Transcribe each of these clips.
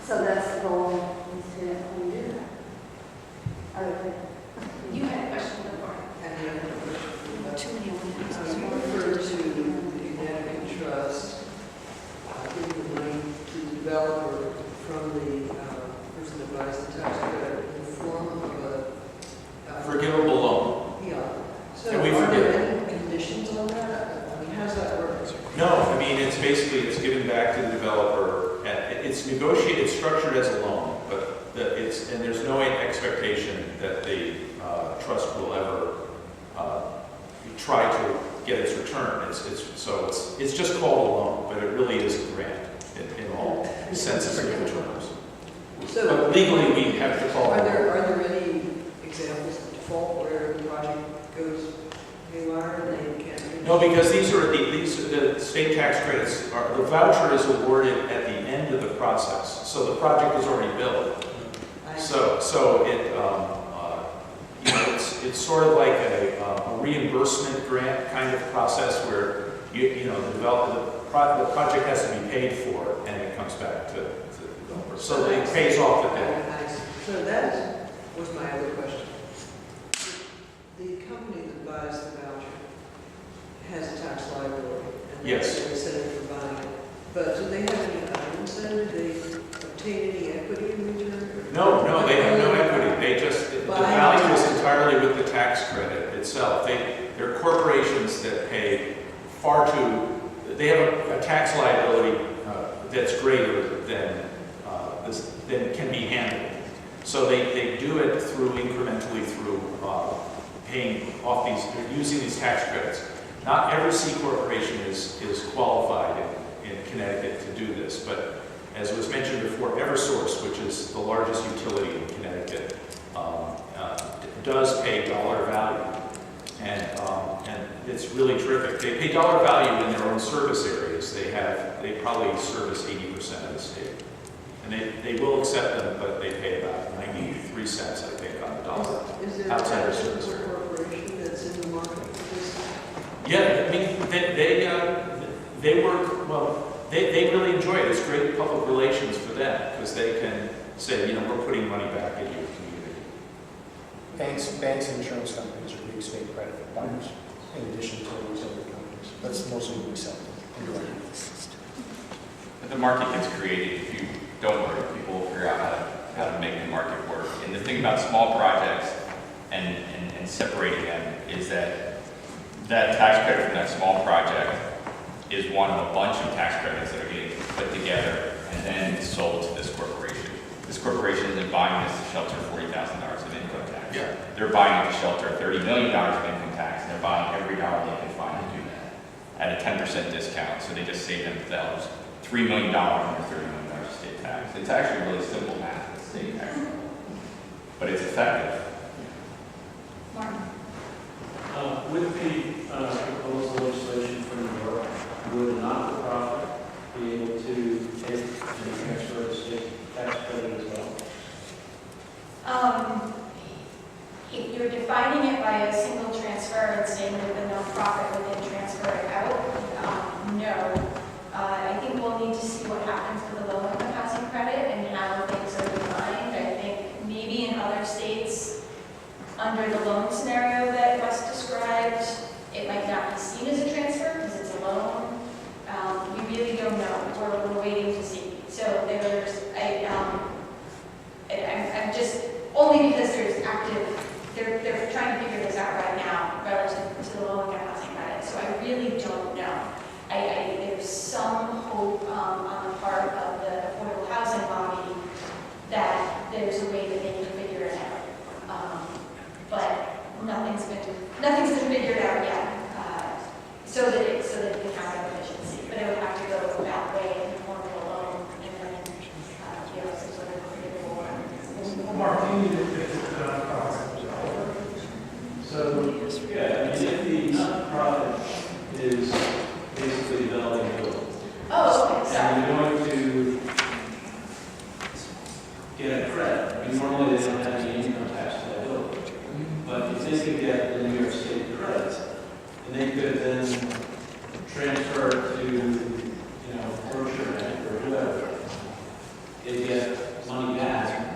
So that's the goal, is to do that. Okay. You had a question before. Any other questions? Too many ones. You referred to the Connecticut Trust giving the money to the developer from the person that buys the tax credit in the form of a Forgivable loan. yeah. So And we are forgive there any conditions on that? I mean, how's that work? No, I mean, it's basically, it's given back to the developer, and it's negotiated, it's structured as a loan, but and there's no expectation that the trust will ever try to get its return. It's just called a loan, but it really is a grant in all senses of the terms. So But legally, we have to call it. are there any examples of default where the project goes haywire and they can't? No, because these are the state tax credits the voucher is awarded at the end of the process, so the project is already built. So it it's sort of like a reimbursement grant kind of process where the project has to be paid for and it comes back to the developer. So it pays off the debt. Nice. So that was my other question. The company that buys the voucher has a tax liability. And Yes. that's their incentive for buying it. But do they have any other incentive? Do they obtain any equity in return? No, they have no equity. They just, the value is entirely with the tax credit itself. They're corporations that pay they have a tax liability that's greater than can be handled. So they do it incrementally through paying off using these tax credits. Not every C corporation is qualified in Connecticut to do this, but as was mentioned before, Eversource, which is the largest utility in Connecticut, does pay dollar value, and it's really terrific. They pay dollar value in their own service areas. They probably service 80% of the state, and they will accept them, but they pay about 93 cents, I think, on the dollar. Is there outside a of service tax area. corporation that's in the market for this? Yeah, I mean, they work, well, they really enjoy it. It's great public relations for them because they can say, we're putting money back into your community. Banks and insurance companies are big state credit buyers, in addition to these other companies. That's mostly what we sell indirectly. But the market gets created if you don't work. People will figure out how to make the market work. And the thing about small projects and separating them is that tax credit from that small project is one of a bunch of tax credits that are getting put together and then sold to this corporation. This corporation isn't buying this to shelter $40,000 of income tax. Yeah. They're buying it to shelter $30 million of income tax, and they're buying every dollar they can find to do that at a 10% discount. So they just save themselves $3 million on their $30 million of state tax. It's actually really simple math at state tax level, but it's effective. Martin. With the proposed legislation from New York, would a not-for-profit be able to take and transfer the state tax credit as well? If you're defining it by a single transfer and saying that the nonprofit would then transfer it out, no. I think we'll need to see what happens with the low-income housing credit and how things are defined. I think maybe in other states, under the loan scenario that Wes described, it might not be seen as a transfer because it's a loan. We really don't know. We're waiting to see. So I'm just, only because there's they're trying to figure this out right now relative to the low-income housing credit. So I really don't know. There's some hope on the part of the affordable housing lobby that there's a way that they can figure it out. But nothing's been figured out yet. So that it can have efficiency. But it would have to go that way in the form of a loan and then some sort of forgivable one. Martin, so, yeah, if the not-for-profit is basically developing a building, Oh, okay, sorry. and you're going to get a credit, normally they don't have any income tax liability, but if they could get the New York State credit, and they could then transfer to, Berkshire Bank or whoever, they get money back.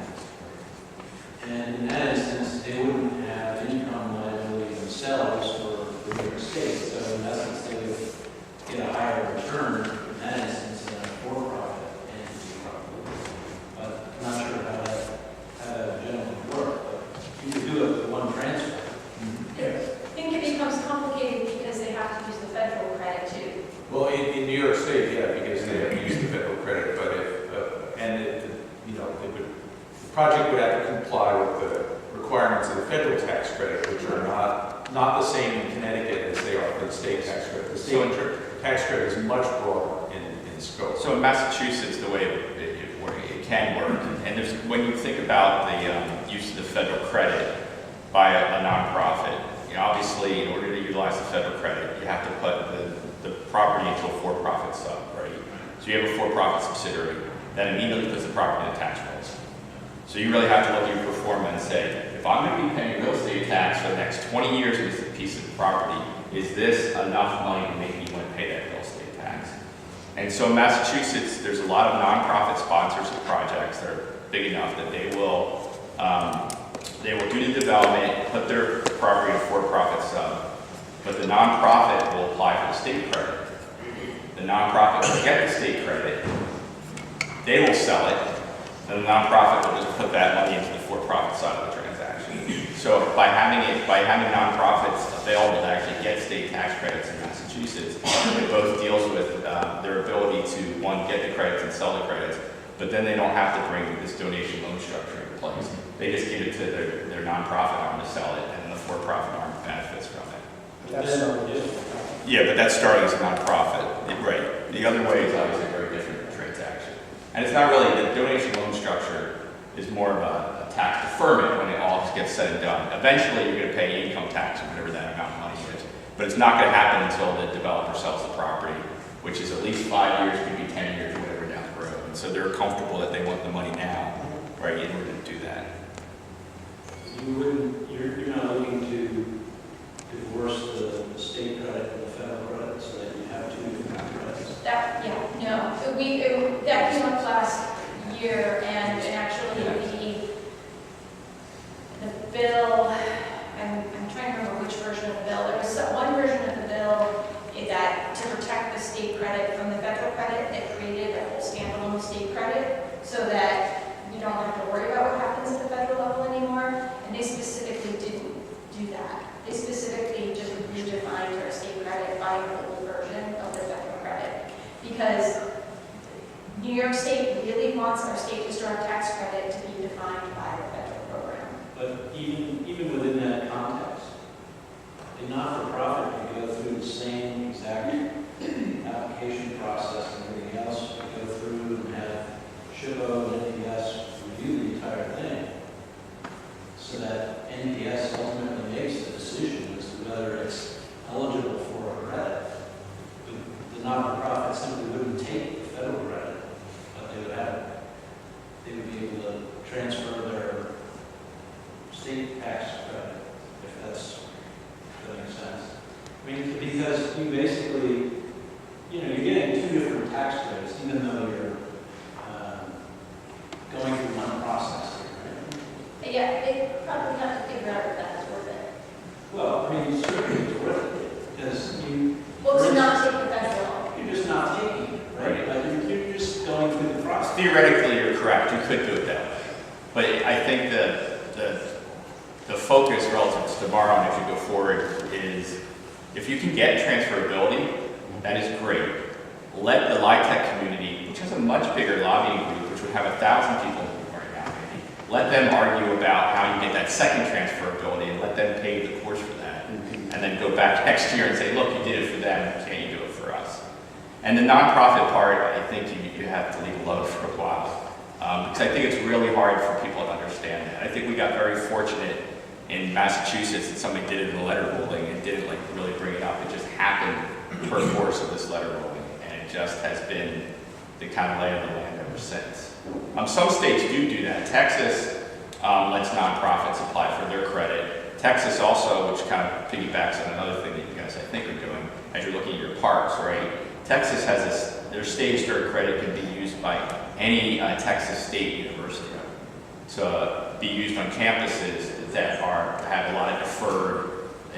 And in that instance, they wouldn't have income liability themselves for New York State. So in essence, they would get a higher return in that instance than a for-profit entity probably. But I'm not sure how that generally works, but you could do it with one transfer. I think it becomes complicated because they have to use the federal credit too. Well, in New York State, yeah, because they have to use the federal credit, but if, and it, you know, the project would have to comply with the requirements of the federal tax credit, which are not the same in Connecticut as they are for the state tax credit. The state tax credit is much broader in scope. So in Massachusetts, the way it can work, and there's, when you think about the use of the federal credit by a nonprofit, you know, obviously, in order to utilize the federal credit, you have to put the property into a for-profit sub, right? So you have a for-profit subsidiary that immediately puts the property in the tax rolls. So you really have to look at your performance and say, if I'm going to be paying real estate tax for the next 20 years on this piece of property, is this enough money to make me want to pay that real estate tax? And so in Massachusetts, there's a lot of nonprofit sponsors of projects that are big enough that they will do the development, put their property in a for-profit sub, but the nonprofit will apply for the state credit. The nonprofit will get the state credit, they will sell it, and the nonprofit will just put that money into the for-profit side of the transaction. So by having nonprofits available to actually get state tax credits in Massachusetts, it both deals with their ability to, one, get the credits and sell the credits, but then they don't have to bring this donation loan structure into place. They just give it to their nonprofit arm to sell it, and the for-profit arm benefits from it. Yeah, but that's starting as a nonprofit, right? The other way is obviously a very different transaction. And it's not really, the donation loan structure is more of a tax deferment when it all gets said and done. Eventually, you're going to pay income tax or whatever that amount of money is. But it's not going to happen until the developer sells the property, which is at least 5 years, could be 10 years, whatever down the road. And so they're comfortable that they want the money now, right, in order to do that. You're not looking to divorce the state credit from the federal credit so that you have two different credits? That that came up last year, and actually the bill, I'm trying to remember which version of the bill. There was one version of the bill that to protect the state credit from the federal credit, it created a whole standalone state credit so that you don't have to worry about what happens at the federal level anymore. And they specifically didn't do that. They specifically just redefined our state credit by an old version of the federal credit. Because New York State really wants our state historic tax credit to be defined by the federal program. But even within that context, a not-for-profit can go through the same exact application process and everything else. You go through and have SHPO and NPS review the entire thing so that NPS ultimately makes the decision as to whether it's eligible for a credit. The not-for-profit simply wouldn't take the federal credit, but they would be able to transfer their state tax credit, if that makes sense. I mean, because you basically, you're getting two different tax credits, even though you're going through one process, right? Yeah, they probably have to figure out if that's worth it. Well, I mean, certainly it's worth it, because Well, to not take the federal. you're just not taking it, right? Like, you're just going through the process. Theoretically, you're correct. You could do it that way. But I think the focus relative to tomorrow and as you go forward is if you can get transferability, that is great. Let the LIHTC community, which has a much bigger lobbying group, which would have 1,000 people in the room right now, maybe, let them argue about how you get that second transferability and let them pay the course for that. And then go back next year and say, look, you did it for them, can't you do it for us? And the nonprofit part, I think you have to leave alone for a while. Because I think it's really hard for people to understand that. I think we got very fortunate in Massachusetts that somebody did it in the letter ruling and didn't really bring it up. It just happened per force of this letter ruling, and it just has been the kind of lay of the land ever since. Some states do that. Texas lets nonprofits apply for their credit. Texas also, which kind of piggybacks on another thing that you guys I think are doing, as you're looking at your parks, right? Texas has their state historic credit can be used by any Texas State University. So be used on campuses that have a lot of deferred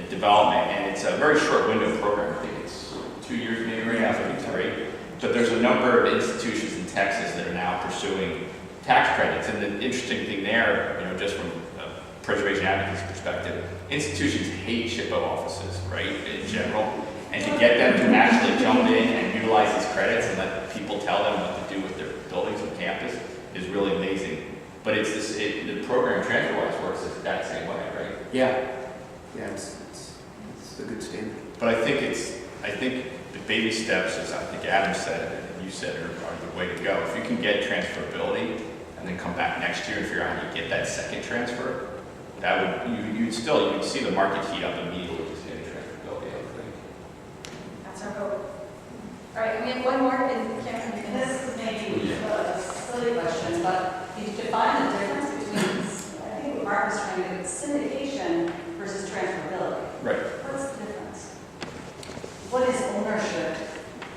development, and it's a very short window program. I think it's 2 years maybe right now, I think it's 3. But there's a number of institutions in Texas that are now pursuing tax credits, and the interesting thing there, just from a preservation advocacy perspective, institutions hate SHPO offices, right, in general, and to get them to actually jump in and utilize these credits and let people tell them what to do with their buildings on campus is really amazing. But it's this, the program TransferWise works that same way, right? Yeah, it's a good standard. But I think the baby steps, as I think Adam said and you said, are the way to go. If you can get transferability and then come back next year and figure out how you get that second transfer, that would you'd see the market heat up immediately just getting transferability, I think. That's our hope. All right, we have one more, and Cameron, you can- This is maybe a silly question, but you define the difference between, I think what Mark was trying to do, syndication versus transferability. Right. What's the difference? What is ownership?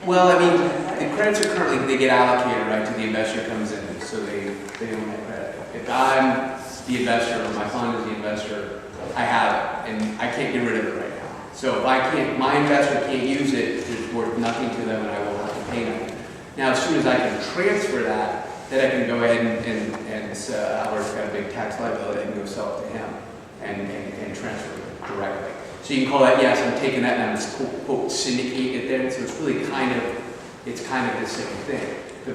Well, I mean, the credits are currently, they get allocated, right, to the investor comes in, so they own that credit. If I'm the investor, or my fund is the investor, I have it, and I can't get rid of it right now. So if my investor can't use it, it's worth nothing to them, and I will have to pay them. Now, as soon as I can transfer that, then I can go ahead and Albert's got a big tax liability, I can go sell it to him and transfer it directly. So you can call that, yes, I'm taking that and I'm just quote syndicate it there. So it's really kind of the same thing. But,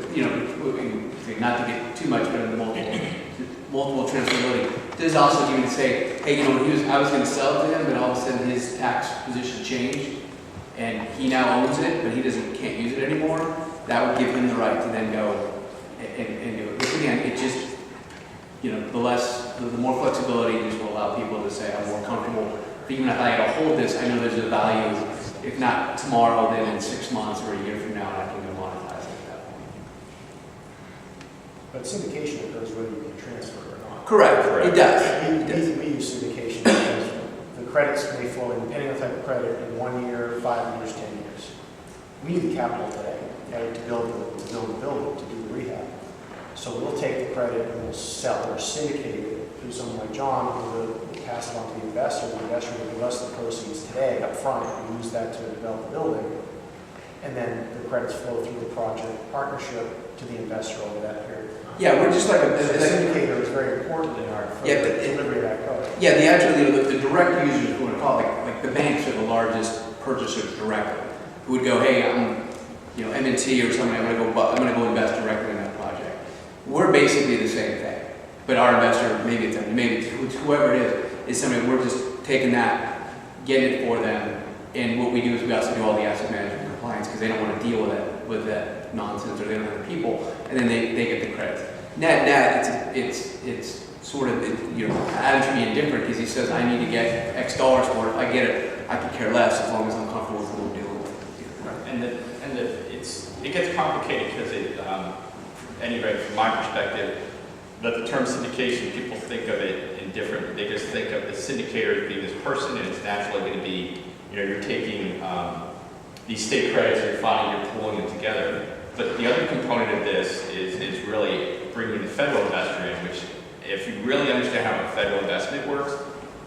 not to get too much, but in the multiple transferability. There's also even say, hey, I was going to sell it to him, but all of a sudden his tax position changed, and he now owns it, but he can't use it anymore. That would give him the right to then go and do it. But again, it just, the more flexibility just will allow people to say, I'm more comfortable. Even if I gotta hold this, I know there's a value, if not tomorrow, then in 6 months or a year from now, and I can go monetize it at that point. But syndication occurs whether you can transfer or not. Correct. It does. We use syndication because the credits may flow in, depending on the type of credit, in 1 year, 5 years, 10 years. We need the capital today, right, to build the building, to do the rehab. So we'll take the credit and we'll sell or syndicate it through someone like John, who will pass it on to the investor. The investor will give us the proceeds today up front, and we use that to develop the building. And then the credits flow through the project partnership to the investor over that period. Yeah, we're just like The syndicator is very important in our delivery of that code. Yeah, the direct users, who want to call it, like the banks are the largest purchasers directly, who would go, hey, I'm, M&T or something, I'm gonna go invest directly in that project. We're basically the same thing, but our investor, maybe it's whoever it is somebody, we're just taking that, getting it for them, and what we do is we also do all the asset management compliance, because they don't want to deal with that nonsense, or they don't have the people, and then they get the credits. Net, it's sort of, Adam should be indifferent, because he says, I need to get X dollars for it. If I get it, I could care less, as long as I'm comfortable with what we're dealing with. It gets complicated because anyway, from my perspective, that the term syndication, people think of it in different, they just think of the syndicator as being this person, and it's naturally going to be, you're taking these state credits and you're pulling them together. But the other component of this is really bringing the federal investor in, which, if you really understand how a federal investment works,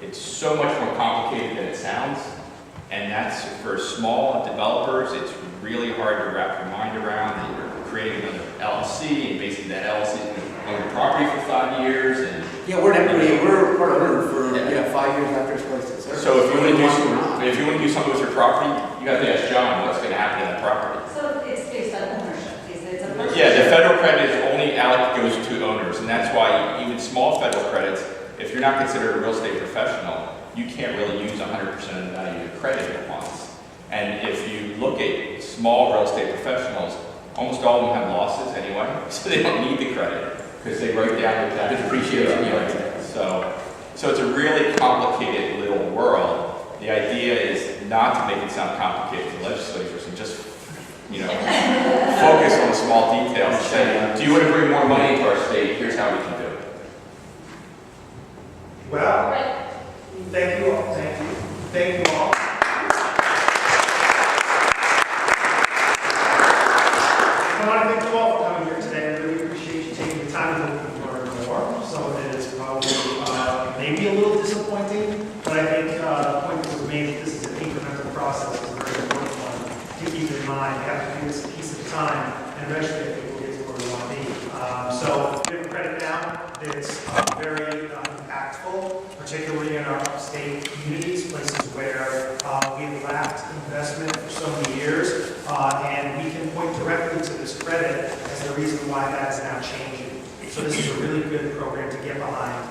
it's so much more complicated than it sounds. And that's for small developers, it's really hard to wrap your mind around that you're creating another LLC, and basically that LLC is going to own your property for 5 years. And yeah, we're part owner for 5 years after it's placed in service. So if you want to do something with your property, you got to ask John what's going to happen to that property. So it's based on ownership. It's a person. Yeah, the federal credit is only goes to owners, and that's why even small federal credits, if you're not considered a real estate professional, you can't really use 100% of the value of your credit at once. And if you look at small real estate professionals, almost all of them have losses anyway, so they don't need the credit because they write down the tax depreciation. So it's a really complicated little world. The idea is not to make it sound complicated to legislators and just focus on the small details and say, do you want to bring more money into our state? Here's how we can do it. Well, thank you all. Thank you all. I want to thank you all for coming here today. I really appreciate it. kind of looking for more, so it is probably maybe a little disappointing, but I think the point that was made, that this is an incremental process, is a very important one to keep in mind. We have to do this a piece at a time, and eventually I think we'll get to where we want to be. So give credit now, it's very impactful, particularly in our upstate communities, places where we've lacked investment for so many years, and we can point directly to this credit as the reason why that is now changing. So this is a really good program to get behind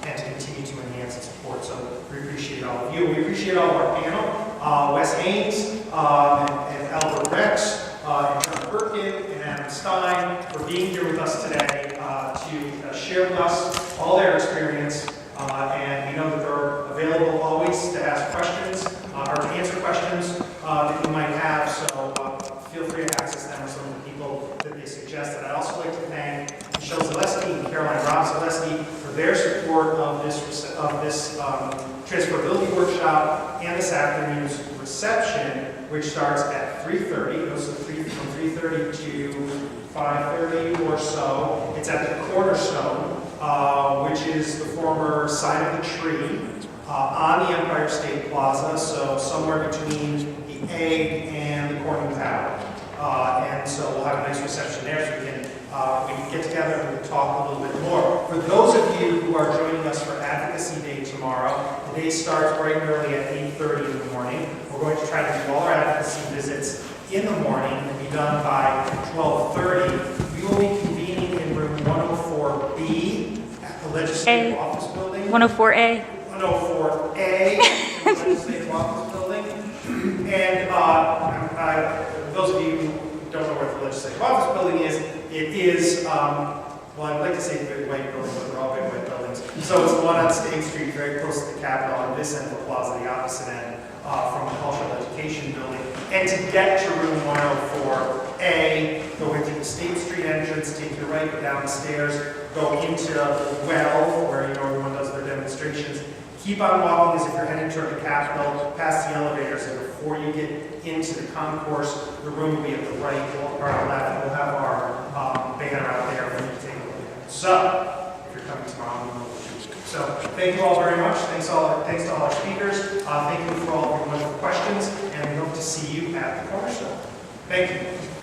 and to continue to enhance and support. So we appreciate all of you. We appreciate all of our panel, Wes Haynes and Albert Rex, and John Birkin and Adam Stein for being here with us today to share with us all their experience. And we know that they're available always to ask questions or to answer questions that you might have. So feel free to access them or some of the people that they suggested. I'd also like to thank Michelle Zaleski and Caroline Zaleski for their support of this transferability workshop and this afternoon's reception, which starts at 3:30. It goes from 3:30 to 5:30 or so. It's at the Cornerstone, which is the former side of the tree on the Empire State Plaza, so somewhere between the Egg and the Corning Tower. And so we'll have a nice reception there, so we can get together and we can talk a little bit more. For those of you who are joining us for Advocacy Day tomorrow, the day starts bright and early at 8:30 in the morning. We're going to try to do all our advocacy visits in the morning and be done by 12:30. We will be convening in room 104B at the Legislative Office Building. 104A. 104A in the Legislative Office Building. And those of you who don't know where the Legislative Office Building is, it is, well, I'd like to say big white building, but they're all big white buildings. So it's the one on State Street, very close to the Capitol, on this end of the plaza, the opposite end, from the Cultural Education Building. And to get to room 104A, go into the State Street entrance, take your right, go down the stairs, go into the well, where everyone does their demonstrations. Keep on walking as if you're heading toward the Capitol, past the elevators, and before you get into the concourse, the room will be at the right or on the left. We'll have our banner out there for you to take a look at. So, if you're coming tomorrow, we'll know what you choose. So, thank you all very much. Thanks to all our speakers. Thank you for all of your wonderful questions, and we hope to see you at the Cornerstone. Thank you.